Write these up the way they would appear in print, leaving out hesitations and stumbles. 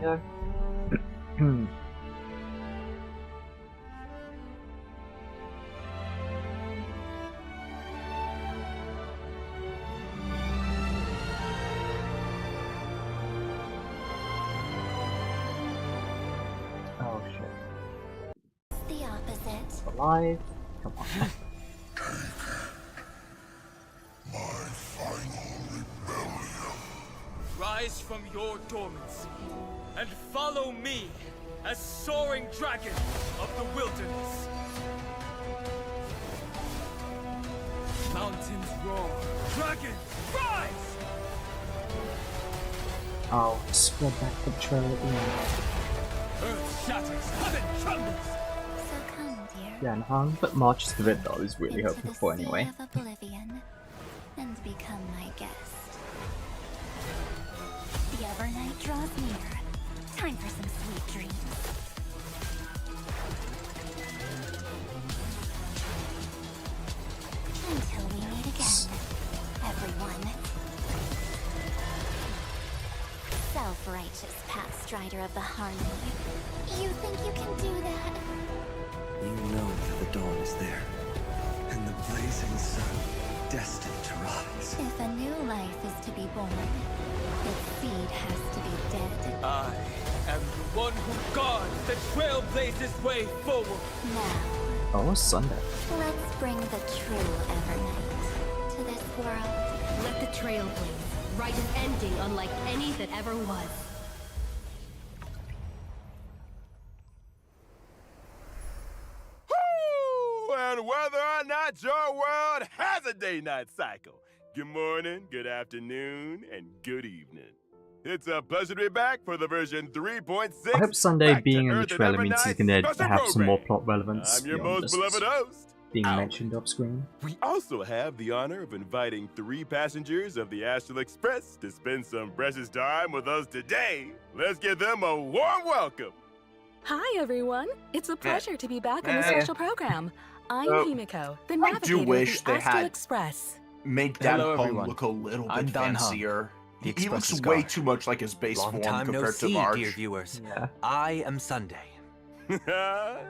go. Oh shit. The opposite. Alive. Come on. Rise from your dormancy and follow me as soaring dragon of the wilderness. Mountains roar, dragons rise! Oh, spread back the trail at the end. Earth shatters, heaven trembles. So come, dear. Yeah, and hung, but March is the bit that I was really into hoping the for sea anyway. of oblivion, and become my guest. The Evernight draws near. Time for some sweet dreams. Until we meet again, everyone. Self-righteous past strider of the harmony. You think you can do that? You know that the dawn is there, and the blazing sun destined to rise. If a new life is to be born, its seed has to be dead. I am the one who guards the trailblazer's way forward. Now, Oh, it's Sunday. let's bring the true Evernight to this world. Let the trail blaze, write an ending unlike any that ever was. Woo! And whether or not your world has a day-night cycle, good morning, good afternoon, and good evening. It's a pleasure to be back for the version 3.6. I hope Sunday Back to being in the Earth and trailer means he's Evernight gonna special have some more program. plot relevance I'm your beyond most just beloved host, being Albert. mentioned off screen. We also have the honor of inviting 3 passengers of the Astral Express to spend some precious time with us today. Let's give them a warm welcome. Hi, everyone. It's a pleasure to be back on the Eh. special program. I'm Oh, Himiko, the I navigator do of wish the they Astral had- Express. Make Dan Hello, Hung everyone. look a little I'm bit Dan Hung. fancier. The He Express looks is way gone. too much like his base Long form time no compared to see, March. dear viewers. Yeah. I am Sunday. To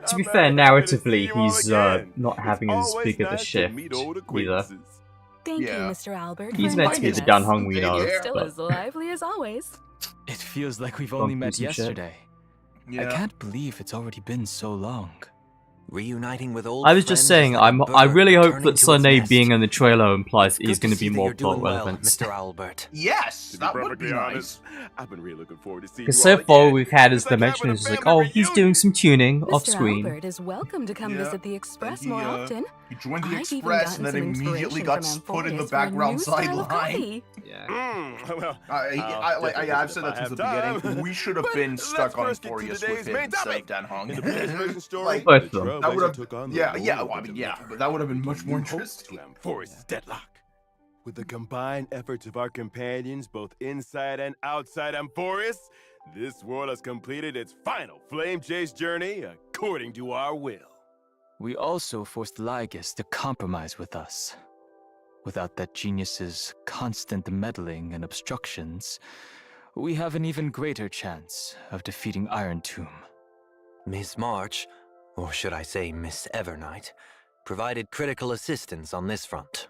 To be fair, narratively, he's not having as big of a shift either. Thank you, Yeah. Mr. Albert. He's for meant to be the inviting Dan us. Hung we know, Yeah. Still but as lively as always. It feels like we've Gone only through met some shit. yesterday. Yeah. I can't believe it's already been so long. Reuniting with old I was just saying, I really hope that Sunday being in the trailer implies he's going to be more plot relevant. Mr. Albert. Yes, To be that would perfectly be honest, nice. I've been really looking forward to seeing Because you so all far again. we've had his It's like dimension having a is just like, family oh, he's doing reunion. some tuning off Mr. screen. Albert is welcome to come Yeah. visit the Express And more often. He joined the I've even Express and then gotten some immediately inspiration got from put in the Amphoreus for a background new style of sideline. coffee. Mm, well, I've said that since the beginning. We should have But been let's stuck on first get to Emporius today's with him main instead of topic. Dan Hung. In the previous version story, Like, Both the of them. that would Trailblazer have, took on the yeah, role well, I of mean, the yeah, deliverer, but that would have been much more new host interesting. to Amphoreus' deadlock. With the combined efforts of our companions, both inside and outside Amphoreus, this world has completed its final flame chase journey according to our will. We also forced Lygus to compromise with us. Without that genius's constant meddling and obstructions, we have an even greater chance of defeating Iron Tomb. Miss March, or should I say Miss Evernight, provided critical assistance on this front.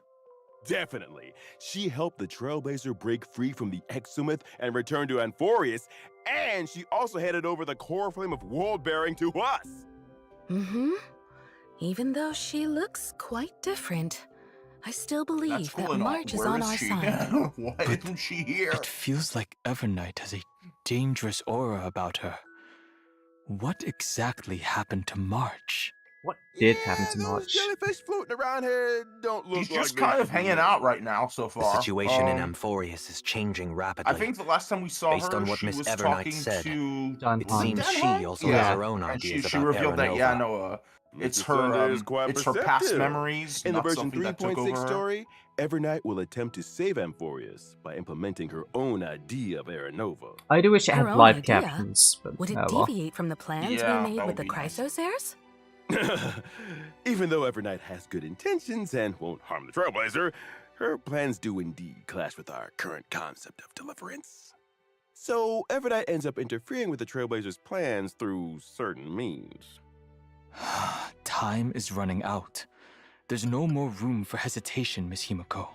Definitely. She helped the Trailblazer break free from the Exomyth and return to Amphoreus, and she also headed over the core flame of world-bearing to us. Mm-hmm. Even though she looks quite different, I still That's believe cool that and all. March is Where on is our she? side. Why But isn't she here? It feels like Evernight has a dangerous aura about her. What exactly happened to March? What did happen to those March? jellyfish floating around here don't look He's like just they kind of should be hanging here. out right now so The far. situation in Amphoreus is changing rapidly. I think the last time we saw Based her, on what she Miss was Evernight talking said, to Dan it Hung. seems Dan she Hung? also Yeah. has her own and ideas she about revealed that, Aranova. yeah, no, it's Mr. her, Sunday is quite it's her past perceptive. memories, In the not version something that took over 3.6 her. story, Evernight will attempt to save Amphoreus by implementing her own idea of Aranova. I do wish it Her had own live idea? captions, but Would it oh well. deviate from the plans Yeah, we made that with would the be nice. Chrysosairs? Even though Evernight has good intentions and won't harm the Trailblazer, her plans do indeed clash with our current concept of deliverance. So Evernight ends up interfering with the Trailblazers' plans through certain means. Time is running out. There's no more room for hesitation, Miss Himiko.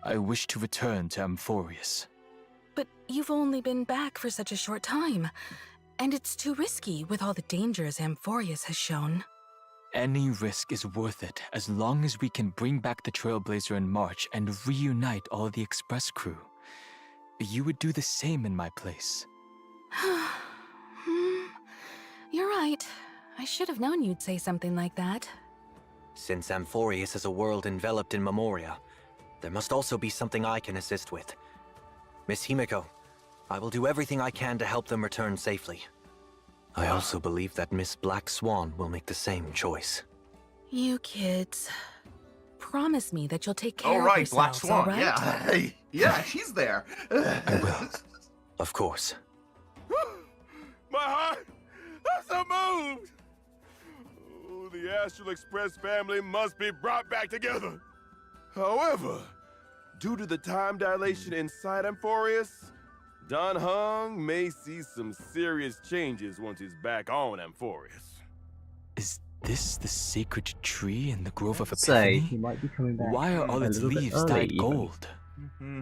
I wish to return to Amphorius. But you've only been back for such a short time, and it's too risky with all the dangers Amphorius has shown. Any risk is worth it as long as we can bring back the Trailblazer in March and reunite all the Express crew. You would do the same in my place. You're right. I should have known you'd say something like that. Since Amphorius is a world enveloped in memoria, there must also be something I can assist with. Miss Himiko, I will do everything I can to help them return safely. I also believe that Miss Black Swan will make the same choice. You kids. Promise me that you'll take care All of right, yourselves, Black Swan. all right? Yeah, yeah, she's there. I will. Of course. My heart! I'm so moved! Oh, the Astral Express family must be brought back together. However, due to the time dilation inside Amphorius, Don Hung may see some serious changes once he's back on Amphorius. Is this the sacred tree in the Grove of Say, Epiphany? he might be coming back. Why are all a its little bit leaves early dyed even. gold?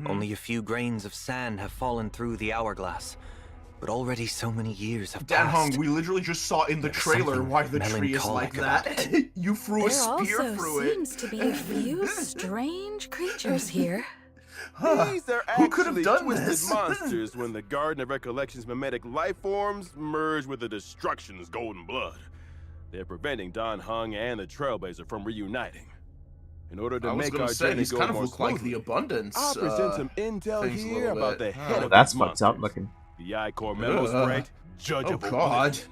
Only a few grains of sand have fallen through the hourglass, but already so many years have Dan passed. Hung, we literally just saw in the There's trailer something why the tree is melancholic like about that. You threw a There spear also through it. seems to be a few strange creatures here. These are Who could have actually done twisted this? monsters when the Garden of Recollection's mimetic life forms merge with the Destruction's golden blood. They're preventing Don Hung and the Trailblazer from reuniting. In order to I was make gonna our say, journey these go kind of more look like the smoothly, Abundance. I'll present some intel things a here little about the bit. head Oh, of That's these fucked up monsters. looking. The Icor Memo Ugh. Sprite, Judge Oh of God. Oblivion.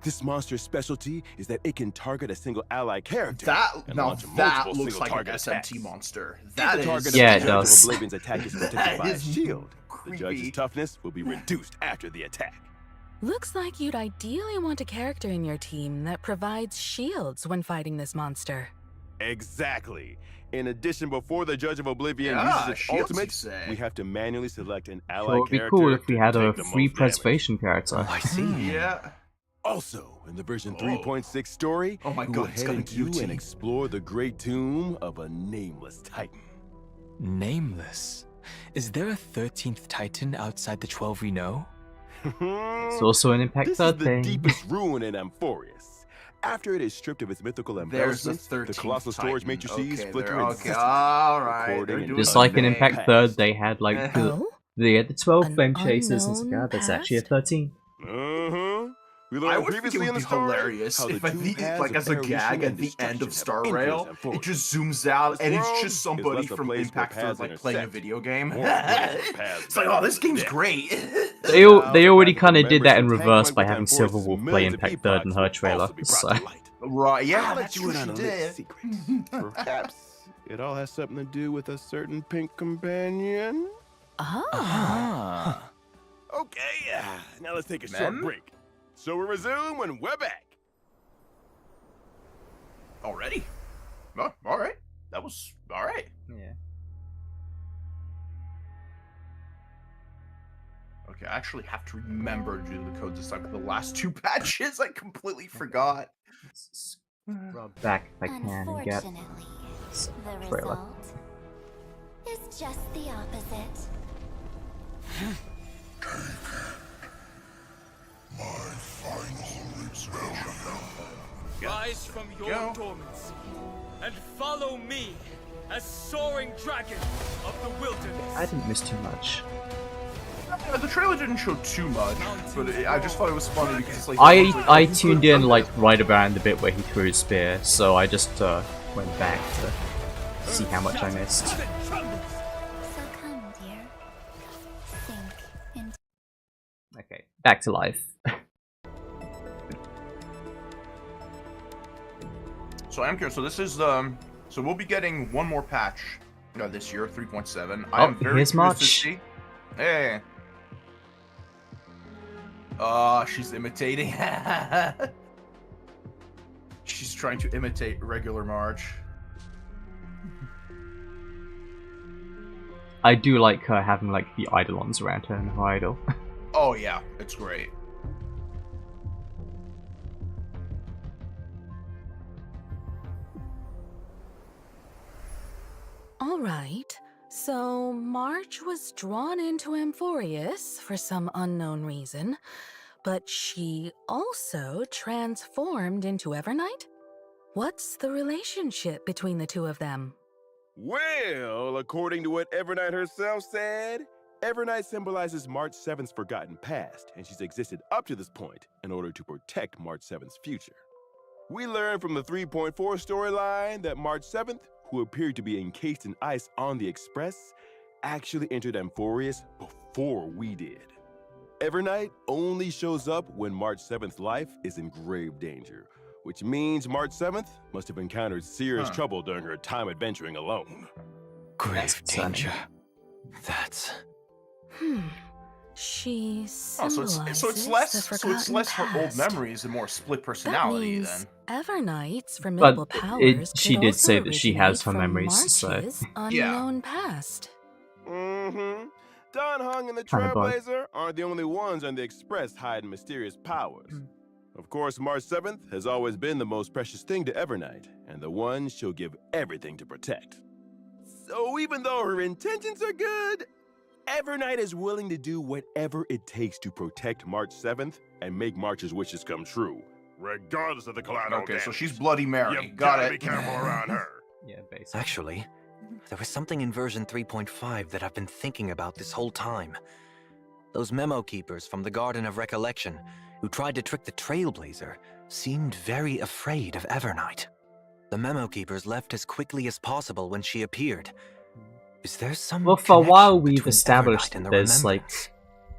This monster's specialty is that it can target a single ally character. That and now launch that multiple looks like an single-target SMT attacks. monster. If That the is target Yeah, of it the Judge does. of Oblivion's attack is protected by a is shield, the creepy. judge's toughness will be reduced after the attack. Looks like you'd ideally want a character in your team that provides shields when fighting this monster. Exactly. In addition, before the Judge of Oblivion Yeah, uses its shields, you ultimate, say. we have to manually select an ally So it would be character cool if we to had a take the free most damage. preservation character. Oh, I see. Yeah. Also, in the version Oh. 3.6 story, Oh my we God, will it's head got a into QT. and explore the great tomb of a nameless titan. Nameless. Is there a 13th Titan outside the 12 we know? It's also an Impact This is Third the thing. deepest ruin in Amphorius. After it is stripped of its mythical There's the embellishments, 13th the colossal storage Titan. matrices Okay, flicker they're- okay, incessantly, alright, recording they're and doing Just like in something. Impact Third, they had like the, Oh? they had the 12 An flame chasers and unknown yeah, there's actually a past? 13. Uh-huh. We I learned would think it previously would in the be story hilarious how the if at two the paths like of as a evolution gag and at the end of destruction Star have Rail, influenced it Amphorius. just zooms out This and it's world just is somebody less a from place where Impact Third paths like playing a intersect, video game. more a place where paths It's like, oh, this battle game's death. great. They Now, they the already path of kind of did that in remembrance reverse entanglement by with having Amphorius' Silverwolf play millions of Impact Third in epochs her will trailer. also be brought So to light. Right, yeah, I'll let that's you what in she on a little did. secret. Perhaps it all has something to do with a certain pink companion. Ah. Okay, now let's take a short Mem? break. So we resume when we're back. Already? Oh, alright. That was alright. yeah. Okay, I actually have to remember to do the codes this time because the last two patches I completely forgot. Let's scrub back if I can and get Unfortunately, some the trailer. result is just the opposite. Rise from your Go. dormancy and follow me as soaring dragon of the wilderness. I didn't miss too much. The trailer didn't show too much, but I just thought it was funny because it's like I tuned in like right around the bit where he threw his spear, so I just went back to see how much I missed. So come, dear. Sink into Okay, back to life. So I'm curious. So this is so we'll be getting one more patch this year, 3.7. Oh, I'm very here's curious to March. see. Hey. She's imitating. She's trying to imitate regular March. I do like her having like the eidolons around her and her idol. Oh yeah, it's great. All right. So March was drawn into Amphorius for some unknown reason, but she also transformed into Evernight? What's the relationship between the two of them? Well, according to what Evernight herself said, Evernight symbolizes March 7th's forgotten past, and she's existed up to this point in order to protect March 7th's future. We learned from the 3.4 storyline that March 7th, who appeared to be encased in ice on the Express, actually entered Amphorius before we did. Evernight only shows up when March 7th's life is in grave danger, which means March 7th must have encountered serious trouble during her time adventuring alone. Grave danger. That's... She Oh, symbolizes so it's less the forgotten her old past. memories and more split That personality means then. Evernight's formidable But powers she could did also say that she has her originate from memories, so March's unknown past. Mm-hmm. Don Hung and the Kinda bug. Trailblazer aren't the only ones on the Express hiding mysterious powers. Of course, March 7th has always been the most precious thing to Evernight, and the one she'll give everything to protect. So even though her intentions are good, Evernight is willing to do whatever it takes to protect March 7th and make March's wishes come true, regardless of the collateral Okay, damage. so she's Bloody Mary. You've Got gotta it. be careful around her. yeah, basically. Actually, there was something in version 3.5 that I've been thinking about this whole time. Those memo keepers from the Garden of Recollection, who tried to trick the Trailblazer, seemed very afraid of Evernight. The memo keepers left as quickly as possible when she appeared. Is there some Well, for a while connection we've between established Evernight and that the there's like Remembrance?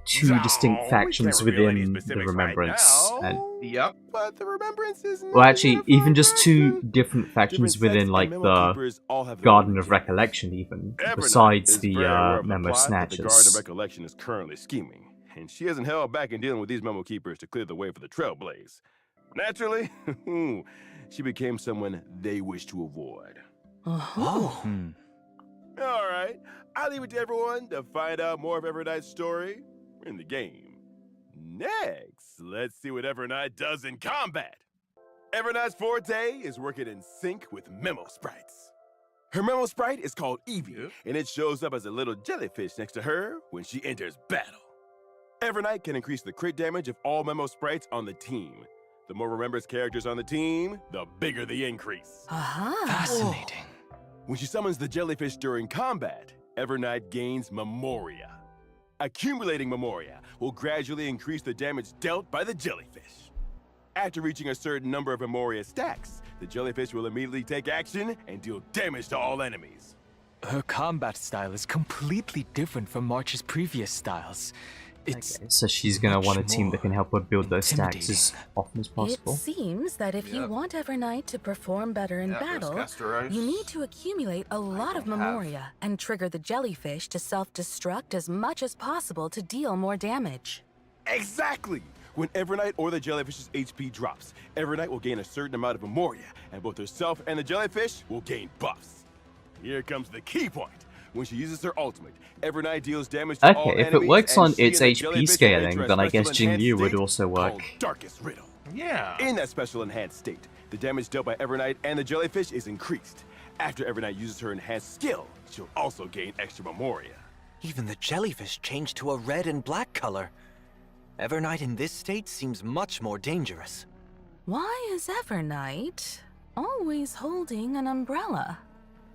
two No, distinct we factions can't reveal any within the specifics right Remembrance, now, and Yep. but the Remembrance is well, actually, not a even unified just two faction. different factions Different within sects like and memo the keepers all have their Garden own of agendas. Recollection, even Evernight besides is the very aware of the Memo plot that the Garden of Snatchers. Recollection is currently scheming, and she hasn't held back in dealing with these memo keepers to clear the way for the Trailblaze. Naturally, she became someone they wish to avoid. Oh. All right, I'll leave it to everyone to find out more of Evernight's story in the game. Next, let's see what Evernight does in combat. Evernight's forte is working in sync with Memo Sprites. Her Memo Sprite is called Evie, and it shows up as a little jellyfish next to her when she enters battle. Evernight can increase the crit damage of all Memo Sprites on the team. The more Remembrance characters on the team, the bigger the increase. Aha. Fascinating. When she summons the jellyfish during combat, Evernight gains Memoria. Accumulating Memoria will gradually increase the damage dealt by the jellyfish. After reaching a certain number of Memoria stacks, the jellyfish will immediately take action and deal damage to all enemies. Her combat style is completely different from March's previous styles. It's Okay, so she's gonna want a much team that more can help her build those stacks as intimidating. often as possible. It seems that if you Yep. want Evernight to perform better in Yeah, there's battle, Castor Ice. you need to accumulate a lot of don't have. Memoria and trigger the jellyfish to self-destruct as much as possible to deal more damage. Exactly! When Evernight or the jellyfish's HP drops, Evernight will gain a certain amount of Memoria, and both herself and the jellyfish will gain buffs. Here comes the key point. When she uses her ultimate, Evernight deals damage to all Okay, if it enemies, works and on she its and the HP jellyfish will scaling, enter a then I special guess Jing enhanced Yu would state also called work. Darkest Riddle. Yeah. In that special enhanced state, the damage dealt by Evernight and the jellyfish is increased. After Evernight uses her enhanced skill, she'll also gain extra Memoria. Even the jellyfish changed to a red and black color. Evernight in this state seems much more dangerous. Why is Evernight always holding an umbrella?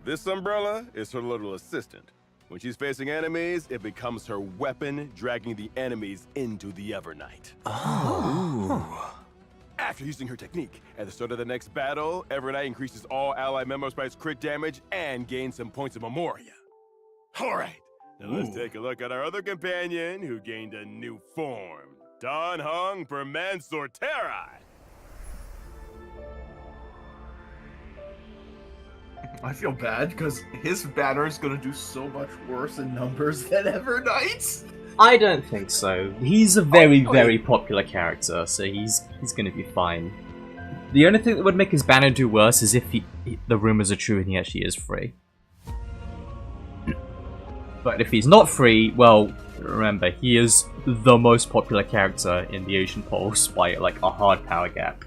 This umbrella is her little assistant. When she's facing enemies, it becomes her weapon, dragging the enemies into the Evernight. After using her technique, at the start of the next battle, Evernight increases all ally Memo Sprites' crit damage and gains some points of Memoria. Alright, now let's take a look at our other companion who gained a new form. Don Hung for Mansorteri. I feel bad because his banner is gonna do so much worse in numbers than Evernight's. I don't think so. He's a very popular character, so he's gonna be fine. The only thing that would make his banner do worse is if the rumors are true and he actually is free. But if he's not free, well, remember, he is the most popular character in the Asian polls by like a hard power gap.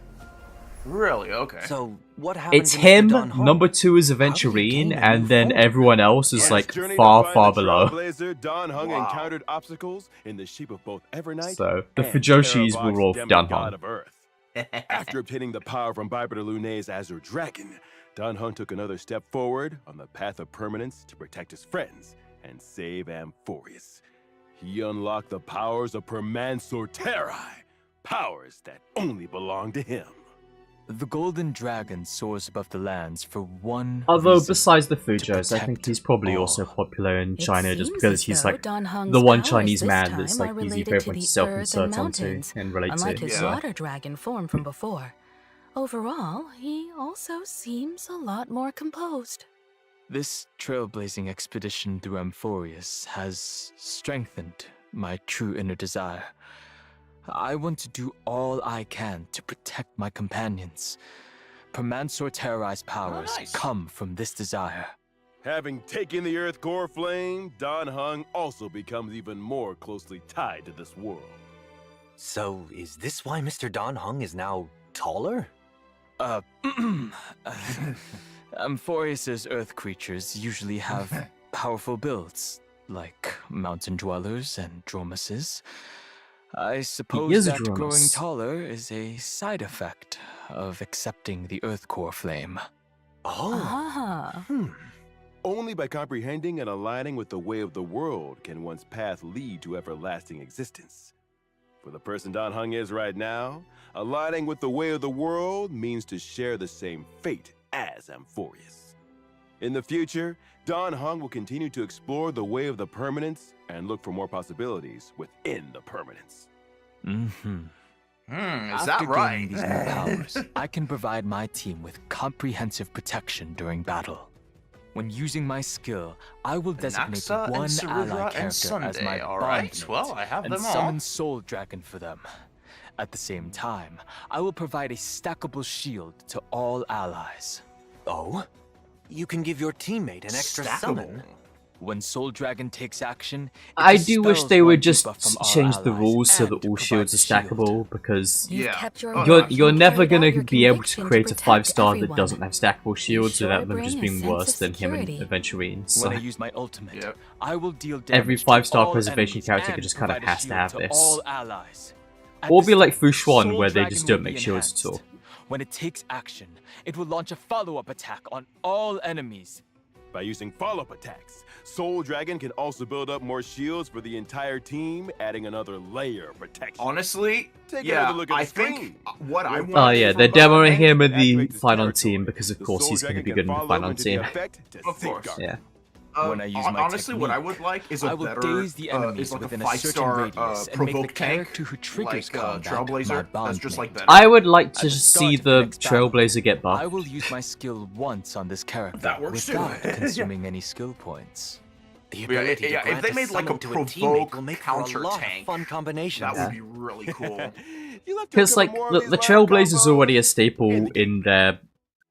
Really? Okay. So, what happened It's to Mr. him, Don Hong? number 2 is How did he Aventurine, gain a new and then form? everyone else is On like his journey to far, find far the below. Trailblazer, Don Hung Wow. encountered obstacles in the shape of both Evernight So, the and Fujoshis Terravox, were off demigod Dan Hong. of Earth. After obtaining the power from Bipeder Lune's Azure Dragon, Don Hung took another step forward on the path of permanence to protect his friends and save Amphorius. He unlocked the powers of Permansor Terrai, powers that only belong to him. The golden dragon soars above the lands for one Although, reason, besides the to Fujos, I think protect he's probably all. also popular in It China just seems because as he's though like Don Hung's the one powers Chinese this man time that's are like easy for related to everyone to the self-insert earth and onto mountains, and relate unlike to. his Yeah. water dragon form from before. Overall, he also seems a lot more composed. This trailblazing expedition through Amphorius has strengthened my true inner desire. I want to do all I can to protect my companions. Permansor Terrai's powers nice. come from this desire. Having taken the Earth Core Flame, Don Hung also becomes even more closely tied to this world. So, is this why Mr. Don Hung is now taller? Amphorius's earth creatures usually have powerful builds, like mountain dwellers and dromuses. I suppose is a that growing Dromus. taller is a side effect of accepting the earth core flame. Oh. Ah. Only by comprehending and aligning with the way of the world can one's path lead to everlasting existence. For the person Don Hung is right now, aligning with the way of the world means to share the same fate as Amphorius. In the future, Don Hung will continue to explore the way of the permanence and look for more possibilities within the permanence. Mm-hmm. Is After that gaining right? these new powers, I can provide my team with comprehensive protection during battle. When using my skill, I will designate Naxa and one Sarudra ally and character as Sunday, my alright. bondmate Well, I have and them all. summon Soul Dragon for them. At the same time, I will provide a stackable shield to all allies. Oh? You can give your teammate an extra summon. When Soul Dragon takes action, it I do wish dispels they one would just debuff from all change the allies rules so and that all provides shields a are shield. stackable, because You've Yeah. kept your Oh, you're word. you're You never carried out gonna your be able to conviction create a protect 5-star that everyone. doesn't have stackable shields sure without them bring just a being sense worse of than him and security. Aventurine. So When I use my ultimate, Yep. I will deal Every damage to 5-star all preservation enemies character and just kind of provide a has to shield have to this. all allies. At Or this be like step, Fushuan, Soul where they Dragon just will don't be make shields at all. enhanced. When it takes action, it will launch a follow-up attack on all enemies. By using follow-up attacks, Soul Dragon can also build up more shields for the entire team, adding another layer of protection. Honestly, Take yeah, another look at the I screen. think what I want. Oh yeah, they're demoing him in the final team because of The course Soul he's going to Dragon be can good in the follow final into the team. effect to Of course. safeguard. Yeah. When I use my honestly, what I technique, would like is a I will better, daze the enemies is like within a a certain 5-star radius and make the provoke tank, character who triggers like combat Trailblazer. my That's just like bondmate. better. I would like to At the just start see of the the next battle, Trailblazer get I buffed. will use my skill once on this character That works too. without consuming any skill points. The Yeah, ability yeah, to if grant they a made, like, summon a to a teammate provoke will make for a counter lot tank, of fun combinations. That would be really cool. Because like the Trailblazer's already a staple in their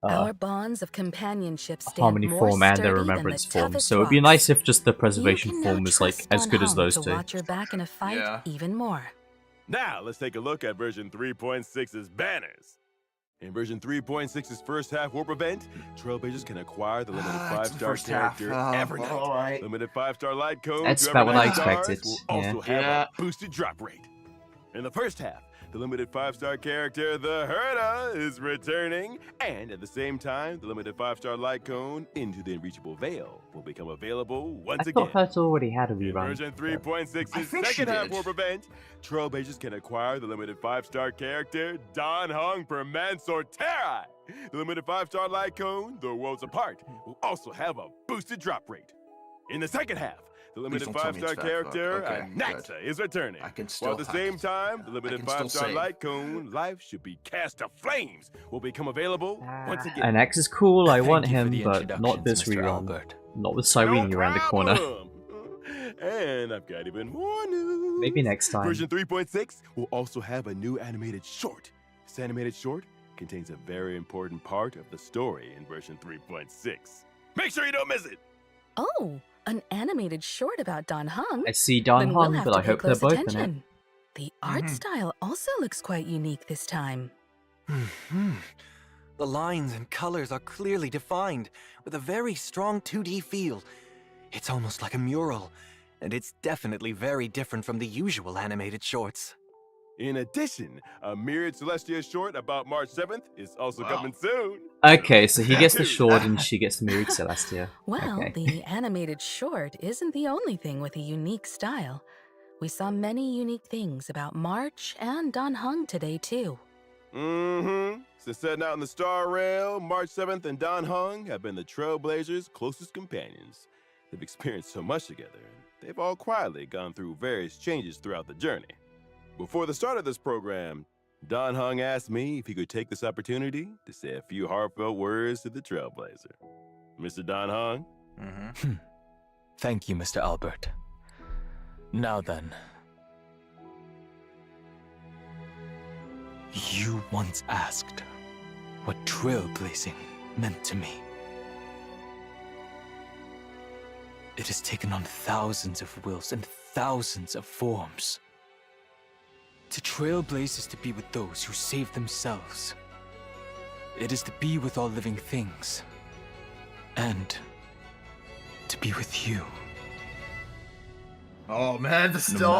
Our bonds of companionship stand Harmony more form and sturdy their than Remembrance the form, toughest so it'd be rocks. nice if just the You Preservation can now form was like trust as Don good as Hung those to two. watch your back in a fight Yeah. even more. Now, let's take a look at version 3.6's banners. In version 3.6's first half warp event, Trailblazers can acquire the limited That's the 5-star first half. character Oh, Evernight. alright. Limited 5-star light code That's to about what I Evernight stars expected, will yeah. also have Yeah. a boosted drop rate. In the first half, the limited 5-star character, the Herda, is returning, and at the same time, the limited 5-star light cone, Into the Unreachable Veil, will become available once I again. thought Hurt already had a In rerun. version I 3.6's think she second half did. warp event, Trailblazers can acquire the limited 5-star character, Don Hung Permansor Terrai. The limited 5-star light cone, The Worlds Apart, will also have a boosted drop rate. In the second half, the limited don't tell me 5-star it's character, back, okay, Naxa, is returning. I can While still at the same time, the limited can still 5-star save. light cone, Life Should Be Cast to Flames, will become available once again. And X is cool, I Thank want you for him, the but not this introductions, Mr. rerun. Albert. Not with Cyrene around the corner. problem. And I've got even more news. Maybe next time. Version 3.6 will also have a new animated short. This animated short contains a very important part of the story in version 3.6. Make sure you don't miss it! Oh, an animated short about Don Hung, I see Don then we'll Hung, have but to I pay hope they're close both in it. attention. The art style also looks quite unique this time. The lines and colors are clearly defined, with a very strong 2D feel. It's almost like a mural, and it's definitely very different from the usual animated shorts. In addition, a Myriad Celestia short about March 7th is also coming soon. Okay, so he gets the short and she gets the Myriad Celestia. Well, Okay. the animated short isn't the only thing with a unique style. We saw many unique things about March and Don Hung today, too. Since setting out in the Star Rail, March 7th and Don Hung have been the Trailblazers' closest companions. They've experienced so much together, and they've all quietly gone through various changes throughout the journey. Before the start of this program, Don Hung asked me if he could take this opportunity to say a few heartfelt words to the Trailblazer. Mr. Don Hung? Thank you, Mr. Albert. Now then. You once asked what trailblazing meant to me. It has taken on thousands of wills and thousands of forms. To trailblaze is to be with those who save themselves. It is to be with all living things. And to be with you. Oh man, the still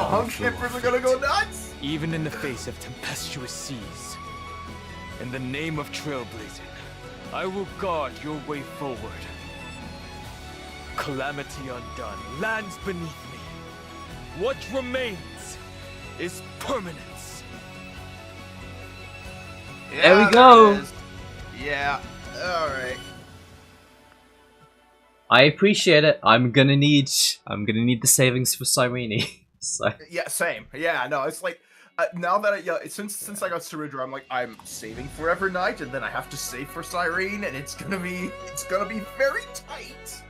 Hung shippers are gonna go nuts! Even in the face of tempestuous seas, in the name of trailblazing, I will guard your way forward. Calamity undone lands beneath me. What remains is permanence. There we go. Yeah, alright. I appreciate it. I'm gonna need the savings for Cyrene. So Yeah, same. Yeah, no, it's like now that since I got Cerudra, I'm like I'm saving for Evernight, and then I have to save for Cyrene, and it's gonna be very tight.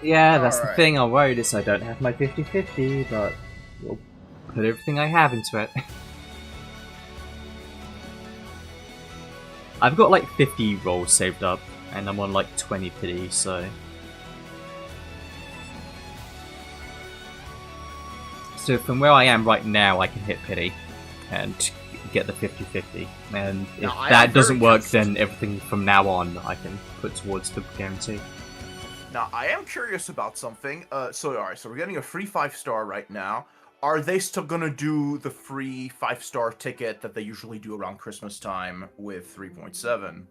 yeah, that's the Alright. thing. I'm worried is I don't have my 50-50, but we'll put everything I have into it. I've got like 50 rolls saved up, and I'm on like 20 pity, so... So from where I am right now, I can hit pity, and get the 50-50. And if Now, that doesn't work, then everything from now on I can put towards the guarantee. Now, I am curious about something. So we're getting a free 5-star right now. Are they still gonna do the free 5-star ticket that they usually do around Christmas time with 3.7?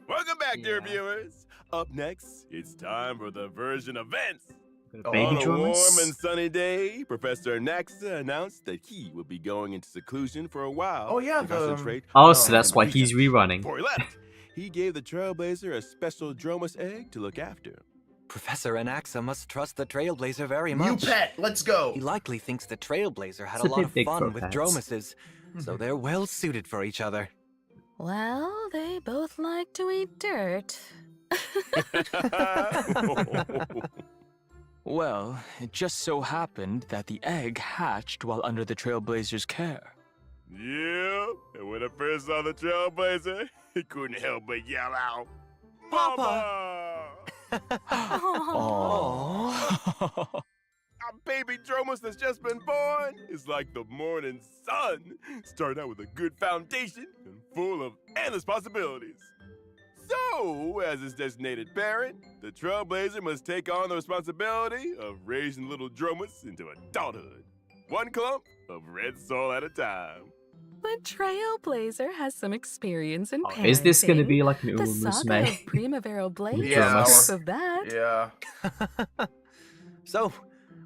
Welcome back, dear viewers. Up next, it's time for the version events. Baby On a drummers? warm and sunny day, Professor Naxa announced that he would be going into seclusion for a while. Oh, yeah, to concentrate Oh, on so that's why he's research. rerunning. Before he left, he gave the Trailblazer a special Dromus egg to look after. Professor Anaxa must trust the Trailblazer very New much. pet, let's go! He likely thinks the Trailblazer had It's a a lot bit of big for fun with pets. Dromuses, so they're well suited for each other. Well, they both like to eat dirt. Well, it just so happened that the egg hatched while under the Trailblazer's care. Yeah, and when I first saw the Trailblazer, he couldn't help but yell out, Papa! Aww. A baby Dromus that's just been born is like the morning sun. Starting out with a good foundation and full of endless possibilities. So, as his designated parent, the Trailblazer must take on the responsibility of raising little Dromus into adulthood. One clump of red soil at a time. The Trailblazer has some experience in parenting. Is this gonna be like an The Uma saga Musume? of Primavera Blaze Yeah, is or- proof of that. Yeah. So,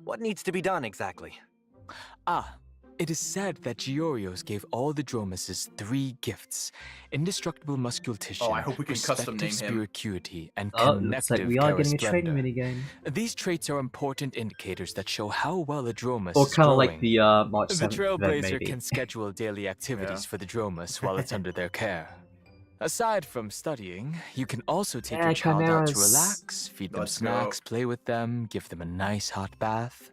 what needs to be done exactly? It is said that Giorios gave all the Dromuses 3 gifts: indestructible muscular tissue, Oh, I hope we can custom perspective name him. spiracuity, and Oh, looks connective like we are getting a training splendor. minigame. These traits are important indicators that show how well a Dromus Or is kind of like growing. the March The 7th event, Trailblazer maybe. can schedule daily activities Yeah. for the Dromus while it's under their care. Aside from studying, you can also take Yeah, your child out to chimeras. relax, feed them Let's go. snacks, play with them, give them a nice hot bath.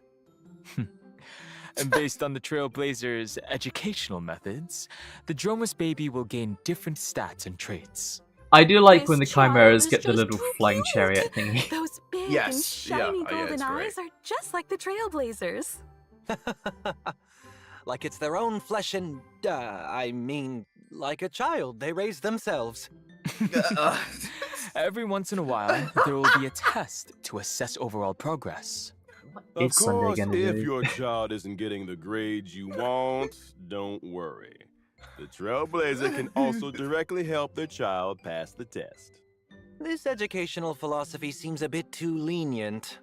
And based on the Trailblazer's educational methods, the Dromus baby will gain different stats and traits. I do like when the This child chimeras is get the just little too flying cute. chariot thingy. Those big and Yes, shiny yeah, golden it's great. eyes are just like the Trailblazers. Like it's their own flesh and, I mean, like a child they raise themselves. Every once in a while, there will be a test to assess overall progress. Of It's Sunday course, gonna if do? your child isn't getting the grades you want, don't worry. The Trailblazer can also directly help their child pass the test. This educational philosophy seems a bit too lenient.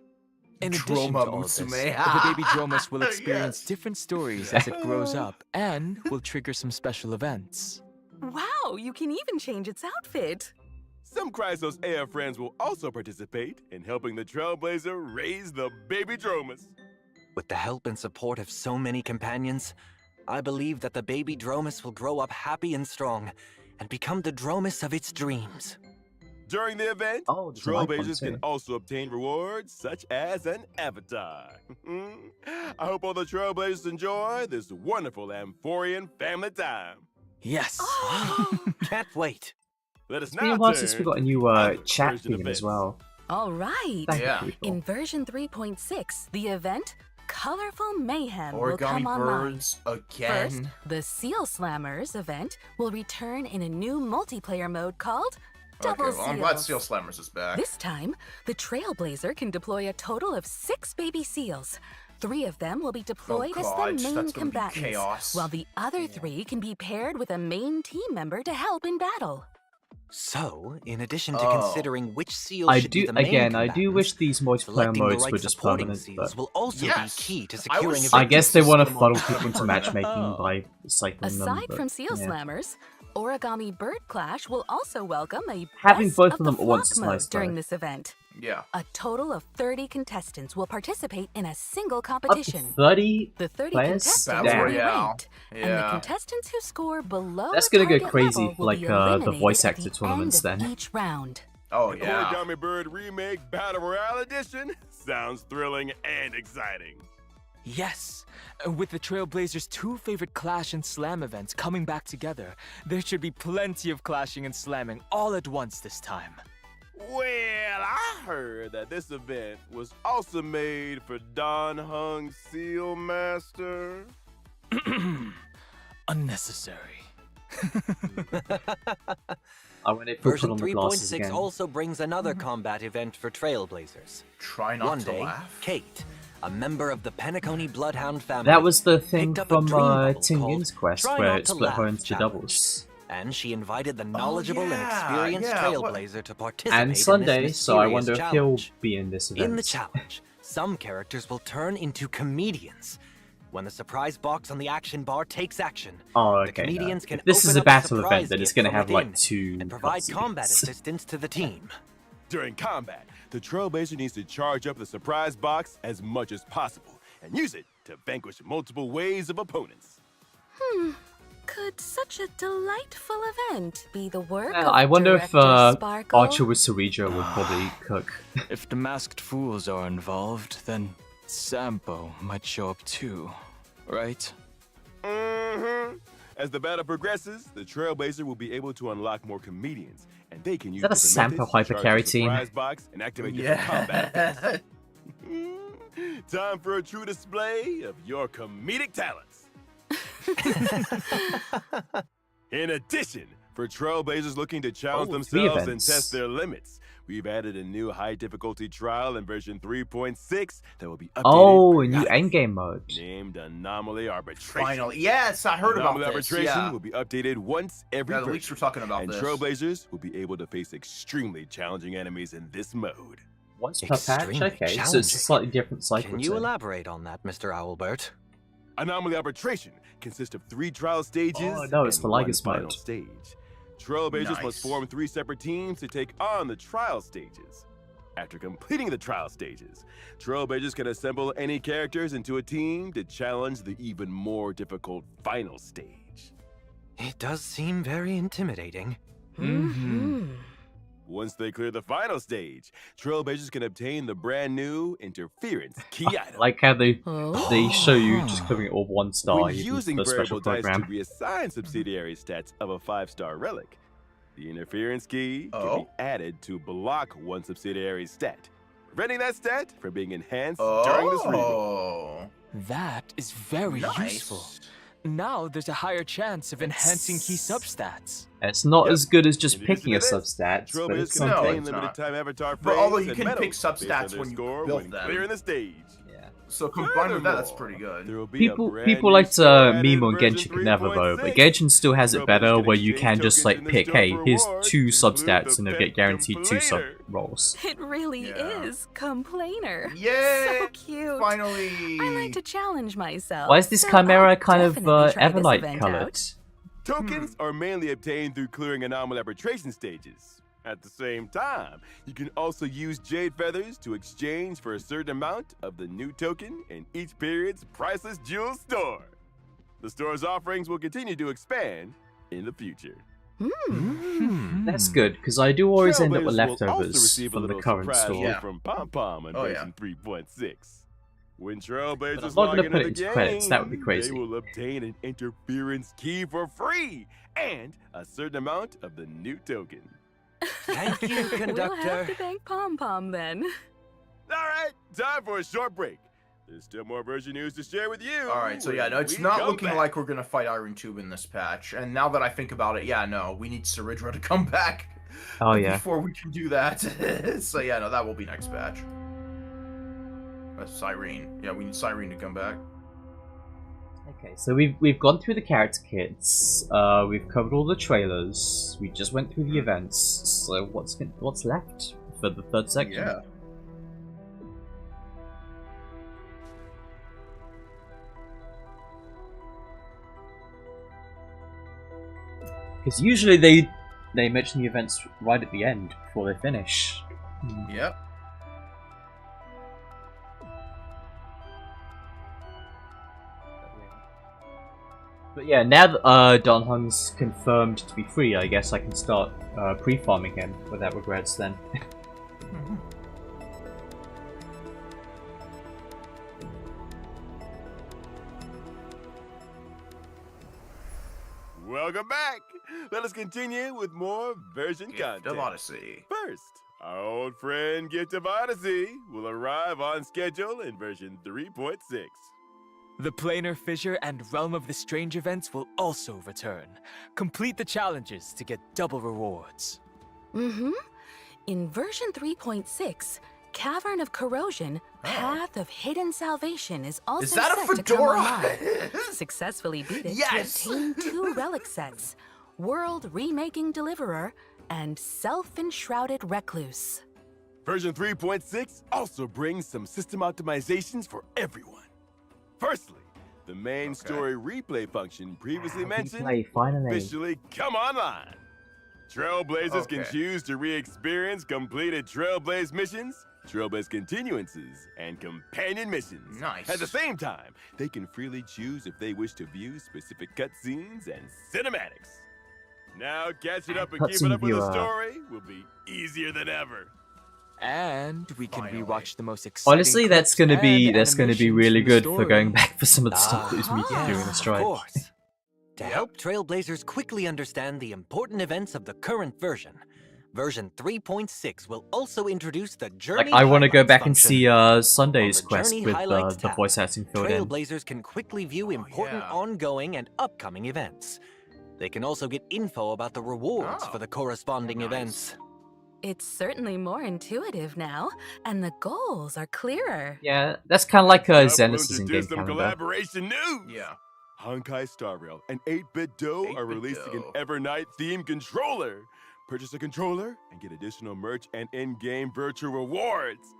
In addition to Droma all this, Musume. the baby Dromus will experience Yes. different stories as it grows up and will trigger some special events. Wow, you can even change its outfit. Some Chrysos Air friends will also participate in helping the Trailblazer raise the baby Dromus. With the help and support of so many companions, I believe that the baby Dromus will grow up happy and strong and become the Dromus of its dreams. During the event, Oh, there's a live one Trailblazers can too. also obtain rewards such as an avatar. I hope all the Trailblazers enjoy this wonderful Amphorian family time. Yes. Can't wait. Let us It's been a now while turn since we got a to new other chat version theme as events. well. All right. Thank Yeah. you, people. In version 3.6, the event Colorful Mayhem will Origami come online. birds First, again. the Seal Slammers event will return in a new multiplayer mode called Double Okay, well, I'm glad Seals. Seal Slammers is back. This time, the Trailblazer can deploy a total of 6 baby seals. 3 of them will be deployed as God, the that's main gonna be combatants, chaos. while the other 3 can be paired with a main team member to help in battle. So, in addition to Oh. considering which seals I should be do the main again. I do wish combatants, these multiplayer selecting the modes right were just supporting permanent, seals but will also Yes. be key to I securing was a I sick guess to they want to system funnel on people into that. matchmaking by cycling them. Aside but, from Seal yeah. Slammers, Origami Bird Clash will also welcome a Having Best both of of the them at once Flock is mode nice, during though. this event. Yeah. A total of 30 contestants will participate in a single Up to competition. 30 The 30 players? contestants Battle will be Royale. ranked, and the Yeah. contestants who score below That's the gonna go target crazy level for, will like, be the eliminated voice at actor the tournaments end of then. each round. Oh, yeah. Origami Bird Remake Battle Royale Edition sounds thrilling and exciting. Yes. With the Trailblazers' 2 favorite Clash and Slam events coming back together, there should be plenty of clashing and slamming all at once this time. Well, I heard that this event was also made for Don Hung Seal Master. Unnecessary. When they put Version on the glasses 3.6 again. also brings another combat event for Trailblazers. Try not One to day, laugh. Kate, a member of the Penacony Bloodhound family, That was the thing picked up a from dream bubble Tingin's called quest Try where Not it to split her Laugh into challenge. doubles. And she invited the knowledgeable and yeah, experienced yeah, what- Trailblazer to participate And in Sunday, this so I mysterious wonder if challenge. he'll be in this event. In the challenge, some characters will turn into comedians. When the surprise box on the action bar takes action, Oh, the okay. no. comedians can If this open is a up battle surprise event, then it's gift going to from have like within 2 and provide cutscenes. combat assistance to the team. During combat, the Trailblazer needs to charge up the surprise box as much as possible and use it to vanquish multiple waves of opponents. Could such a delightful event be the work Well, of I wonder if Director Sparkle? Archer with Suija would probably cook. If the masked fools are involved, then Sampo might show up too, right? As the battle progresses, the Trailblazer will be able to unlock more comedians, and they can use that a different Sampo methods to charge hypercarry the team? surprise box and activate different combat Yeah. effects. Time for a true display of your comedic talents. In addition, for Trailblazers looking to challenge Oh, 3 themselves and events. test their limits, we've added a new high difficulty trial in version 3.6 that will be updated Oh, a new periodically. endgame mode. Named Anomaly Arbitration. Finally. Yes, I heard about Anomaly this. Arbitration Yeah. will be updated once every Yeah, the version, leaks were talking about and this. Trailblazers will be able to face extremely challenging enemies in this mode. Once per patch? Extremely Okay, so it's a challenging. slightly different cycle. Can you to- elaborate on that, Mr. Owlbert? Anomaly Arbitration consists of 3 trial stages Oh, no, it's and the 1 Ligus final mode. stage. Trailblazers Nice. must form 3 separate teams to take on the trial stages. After completing the trial stages, Trailblazers can assemble any characters into a team to challenge the even more difficult final stage. It does seem very intimidating. Mm-hmm. Once they clear the final stage, Trailblazers can obtain the brand new Interference key item. Like how they Oh. show you just clearing it all 1 star When using using the variable special dice to program. reassign subsidiary stats of a 5-star relic, the interference key can Oh. be added to block one subsidiary stat, preventing that stat from being enhanced during this remake. Oh. That is very useful. Now there's a higher chance of enhancing key substats. It's not as good as just In addition picking a to this, substat, but Trailblazers it's can obtain something. it's limited not. time avatar But frames although you and can medals pick based on substats their when you score build when them. clearing the stage. Yeah. So combined with that, that's Furthermore, pretty good. there will be a People brand people new like to store added meme on version Genshin Never though, but 3.6. Genshin still has it Trailblazers better can where you exchange can just tokens like in the pick, store hey, for here's rewards, 2 include substats the and you'll pet get guaranteed 2 sub complainer. rolls. It really Yeah. is complainer. Yay! So cute. Finally. I like to challenge myself. Why is this so Chimera I'll kind of definitely try this Evernight event coloured? out. Tokens are mainly obtained through clearing anomaly arbitration stages. At the same time, you can also use jade feathers to exchange for a certain amount of the new token in each period's priceless jewel store. The store's offerings will continue to expand in the future. That's good, because I do always end up with Trailblazers will also leftovers receive a from the little current surprise store. gift from Pom Pom on Oh, yeah. version 3.6. When Trailblazers But I'm not log gonna into put it the into game, credits, that would be crazy. They will obtain an interference key for free and a certain amount of the new token. Thank you, We'll have conductor. to thank Pom Pom then. All right, time for a short break. There's still more version news to share with you. All right, so yeah, no, it's when we not come looking back. like we're gonna fight Iron Tube in this patch. And now that I think about it, yeah, no, we need Saridra to come back. Oh yeah. Before we can do that. So yeah, no, that will be next patch. That's Cyrene. Yeah, we need Cyrene to come back. Okay, so we've gone through the character kits. We've covered all the trailers. We just went through the events. So what's left for the third section? Yeah. Because usually they mention the events right at the end before they finish. Yep. But yeah, now that Don Hun's confirmed to be free, I guess I can start pre-farming him without regrets then. Welcome back. Let us continue with more version Gift content. of Odyssey. First, our old friend Gift of Odyssey will arrive on schedule in version 3.6. The Planar Fissure and Realm of the Strange events will also return. Complete the challenges to get double rewards. Mm-hmm. In version 3.6, Cavern of Corrosion, Path of Hidden Salvation is also Is that a set to come fedora? online. Successfully beat it Yes! to obtain 2 relic sets, World Remaking Deliverer and Self-Enshrouded Recluse. Version 3.6 also brings some system optimizations for everyone. Firstly, the main story replay function previously mentioned Replay, finally. officially come online. Trailblazers can Okay. choose to re-experience completed Trailblaze missions, Trailblaze continuances, and companion missions. Nice. At the same time, they can freely choose if they wish to view specific cutscenes and cinematics. Now catching up and keeping Cutscene up with the viewer. story will be easier than ever. And we can Finally. rewatch the most exciting Honestly, that's clips gonna be and really animations good from the for going story. back for some of the stuff that was meeting Yes, during the of strike. course. To help Trailblazers quickly understand the important events of the current version, version 3.6 will also introduce the Journey Like, I want to go Highlights back and function. see Sunday's On the quest Journey with Highlights the tab, voice acting filled in. Trailblazers can quickly view important yeah. ongoing and upcoming events. They can also get info about the rewards Oh. for the corresponding Nice. events. It's certainly more intuitive now, and the goals are clearer. Yeah, that's kind of like Now we'll Zenith's in-game introduce some calendar. collaboration news. Yeah. Honkai Star Rail and 8-Bit Do 8-Bit are releasing an Do. Evernight themed controller. Purchase a controller and get additional merch and in-game virtual rewards.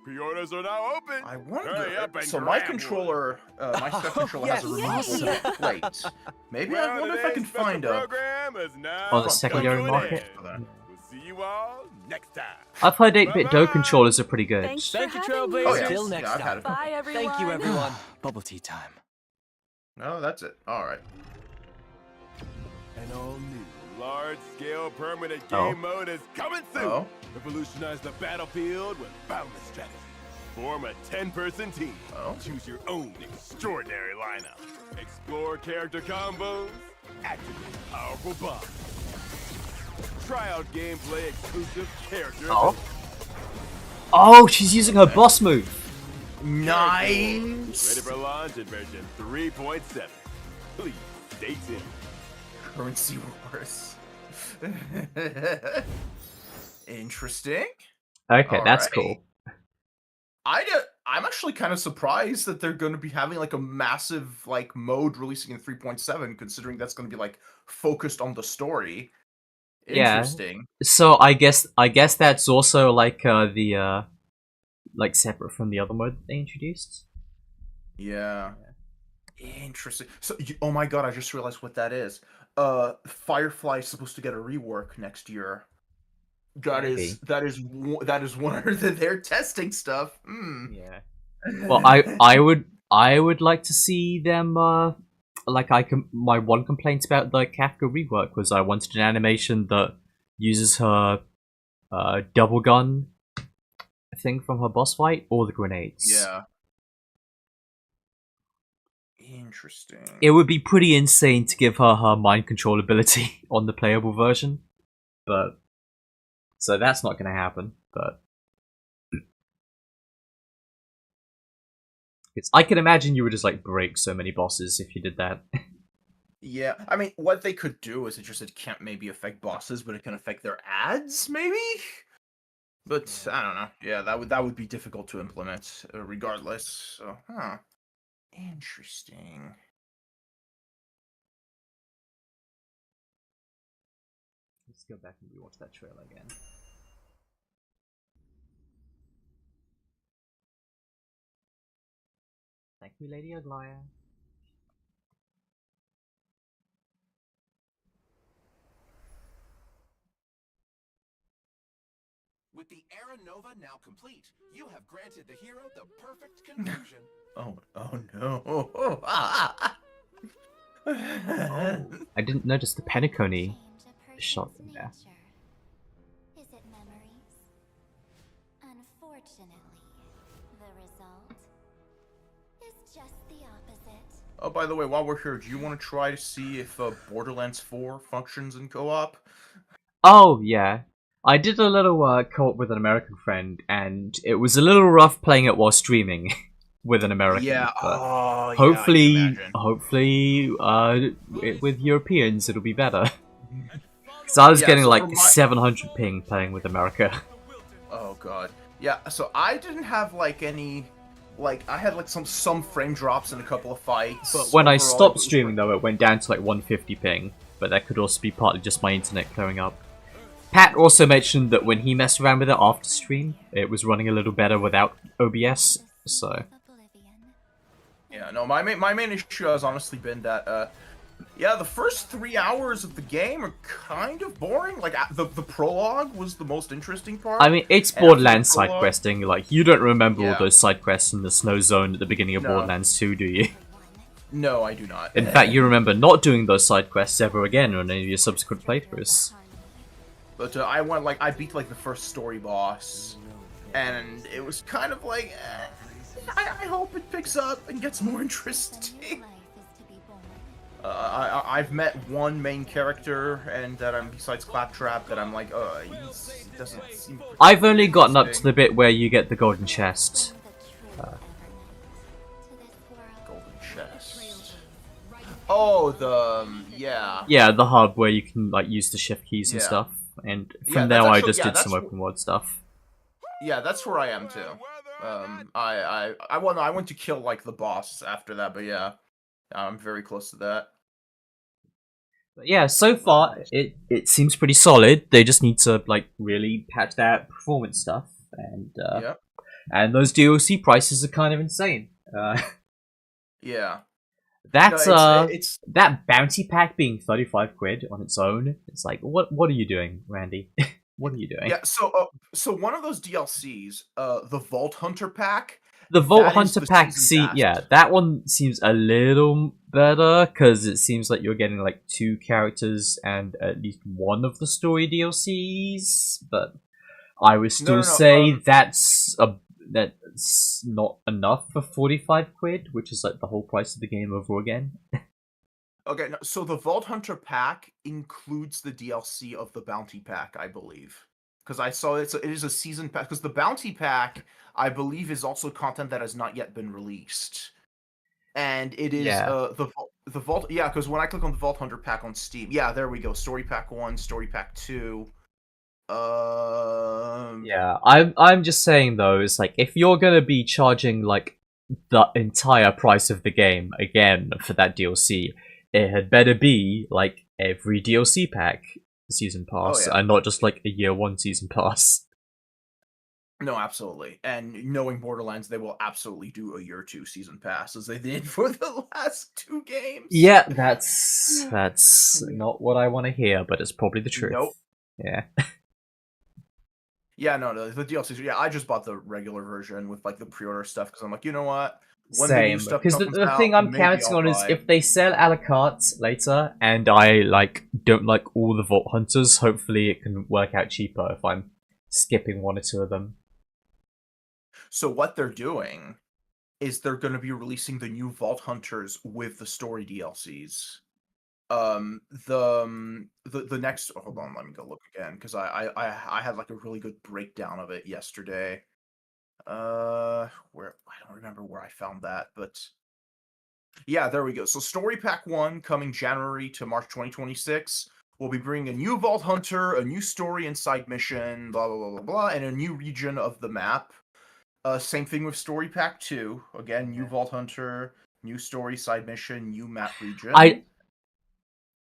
Pre-orders are now open. I wonder. Hurry up and So my grab one. controller, my spec controller has a yes. removable plate. Maybe I Well, wonder if I can today's special find a. program is now On the coming secondary to an market? end. We'll see you all next time. I've heard 8-Bit Do Bye-bye. controllers are pretty good. Thanks Thank for you, having me. Trailblazers. Oh yeah. Till next yeah, I've had time. it. Bye, everyone. Thank you, everyone. Bubble tea time. No, that's it. All right. An all-new, large-scale permanent Oh. game mode is coming soon. Oh. Revolutionize the battlefield with boundless strategy. Form a 10-person team. Oh. Choose your own extraordinary lineup. Explore character combos. Activate powerful bombs. Try out gameplay exclusive character Oh. events. Oh, she's using her boss move. Nice. Ready for launch in version 3.7. Please stay tuned. Currency wars. Interesting. Okay, that's Alrighty. cool. I'm actually kind of surprised that they're going to be having like a massive like mode releasing in 3.7, considering that's going to be like focused on the story. Interesting. Yeah. So I guess that's also like the like separate from the other mode that they introduced. Yeah. Interesting. So, oh my god, I just realized what that is. Firefly is supposed to get a rework next year. That is one of their testing stuff. Yeah. Well, I would like to see them. My one complaint about the Kafka rework was I wanted an animation that uses her double gun thing from her boss fight or the grenades. Yeah. Interesting. It would be pretty insane to give her her mind control ability on the playable version, but so that's not going to happen. But I can imagine you would just like break so many bosses if you did that. Yeah, I mean, what they could do is it can't maybe affect bosses, but it can affect their ads, maybe. But I don't know. Yeah, that would be difficult to implement, regardless. So, interesting. Let's go back and rewatch that trailer again. Thank you, Lady Aglaya. With the Era Nova now complete, you have granted the hero the perfect conclusion. Oh no. I didn't notice the Penacony shot in there. Is it memories? Unfortunately, the result is just the opposite. Oh, by the way, while we're here, do you want to try to see if Borderlands 4 functions in co-op? Oh, yeah. I did a little co-op with an American friend, and it was a little rough playing it while streaming with an American. Yeah, but hopefully, with Europeans it'll be better. Because I was getting so like 700 ping playing with America. Oh god. Yeah, so I didn't have like any, like I had like some frame drops in a couple of fights. But when I Overall, stopped streaming though, it went down to like 150 ping. But that could also be partly just my internet clearing up. Pat also mentioned that when he messed around with it after stream, it was running a little better without OBS, so... Yeah, no, my main issue has honestly been that, yeah, the first 3 hours of the game are kind of boring. Like, the prologue was the most interesting part. I mean, it's Borderlands side questing. Like, you don't remember all those side quests in the snow zone at the beginning of Borderlands 2, do you? No, I do not. In fact, you remember not doing those side quests ever again on any of your subsequent playthroughs. But I beat like the first story boss, and it was kind of like, I hope it picks up and gets more interesting. I've met one main character, and that besides Claptrap, that I'm like, he doesn't seem. I've only gotten up to the bit where you get the golden chest. Golden chest. Oh, yeah. Yeah, the hub where you can like use the shift keys and stuff. And from there, I just did some open world stuff. Yeah, that's where I am too. I went to kill like the boss after that, but yeah, I'm very close to that. But yeah, so far it seems pretty solid. They just need to like really patch that performance stuff, and and those DLC prices are kind of insane. Yeah. That's that bounty pack being 35 quid on its own. It's like, what are you doing, Randy? What are you doing? Yeah, so one of those DLCs, the Vault Hunter pack. The Vault Hunter pack, that one seems a little better because it seems like you're getting like 2 characters and at least one of the story DLCs. But I would still say that's not enough for 45 quid, which is like the whole price of the game over again. Okay, so the Vault Hunter pack includes the DLC of the Bounty pack, I believe. because I saw it. So it is a season pack. Because the bounty pack, I believe, is also content that has not yet been released, and it is Yeah. the vault. Yeah, because when I click on the Vault Hunter pack on Steam, yeah, there we go. Story pack 1, story pack 2. Yeah, I'm just saying though, it's like if you're gonna be charging like the entire price of the game again for that DLC, it had better be like every DLC pack season Oh pass, yeah. and not just like a year one season pass. No, absolutely. And knowing Borderlands, they will absolutely do a year 2 season pass as they did for the last 2 games. Yeah, that's not what I want to hear, but it's probably the truth. Nope. Yeah. Yeah, no, the DLCs. Yeah, I just bought the regular version with like the pre-order stuff because I'm like, you know what? When the new Same, stuff because comes the out, thing I'm maybe counting I'll on is buy if it. they sell a la carte later, and I like don't like all the Vault Hunters, hopefully it can work out cheaper if I'm skipping one or two of them. So what they're doing is they're going to be releasing the new Vault Hunters with the story DLCs. The next. Hold on, let me go look again because I had like a really good breakdown of it yesterday. Where I don't remember where I found that, but yeah, there we go. So Story Pack 1 coming January to March 2026. We'll be bringing a new Vault Hunter, a new story and side mission, blah blah blah blah blah, and a new region of the map. Same thing with Story Pack 2. Again, new Vault Hunter, new story, side mission, new map region.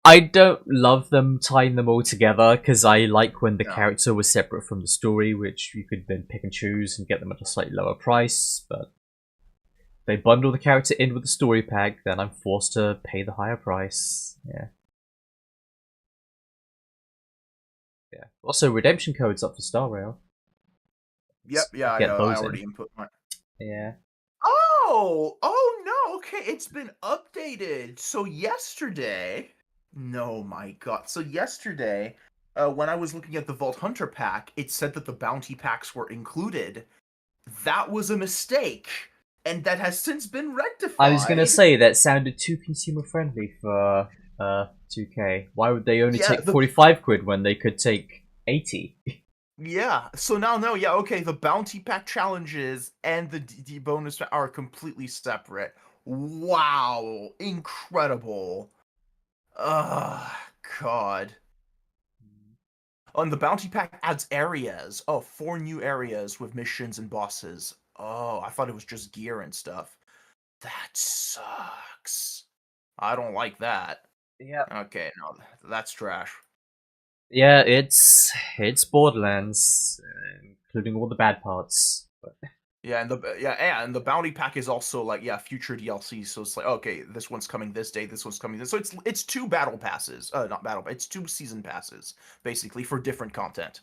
I don't love them tying them all together because I like when the character was separate from the story, which you could then pick and choose and get them at a slightly lower price. But if they bundle the character in with the story pack, then I'm forced to pay the higher price. Yeah. Yeah. Also, redemption code's up for Star Rail. Yep. Yeah, I Get know. those I already in. input my. Yeah. Oh no. Okay, it's been updated. So yesterday. No, my God. So yesterday, when I was looking at the Vault Hunter pack, it said that the bounty packs were included. That was a mistake, and that has since been rectified. I was gonna say that sounded too consumer friendly for 2K. Why would they only take 45 quid when they could take 80? Yeah. So now, no, yeah, okay. The bounty pack challenges and the bonus are completely separate. Wow, incredible. God. On the bounty pack adds areas. Oh, 4 new areas with missions and bosses. Oh, I thought it was just gear and stuff. That sucks. I don't like that. Yeah. Okay, no, that's trash. Yeah, it's Borderlands, including all the bad parts. But... Yeah, and the bounty pack is also like future DLC. So it's like okay, this one's coming this day, this one's coming this. So it's 2 battle passes, not battle, it's 2 season passes basically for different content.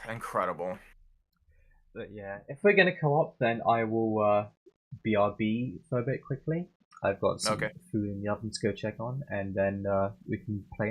Incredible. But yeah, if we're gonna co-op, then I will BRB for a bit quickly. I've got some food in the oven to go check on, and then we can play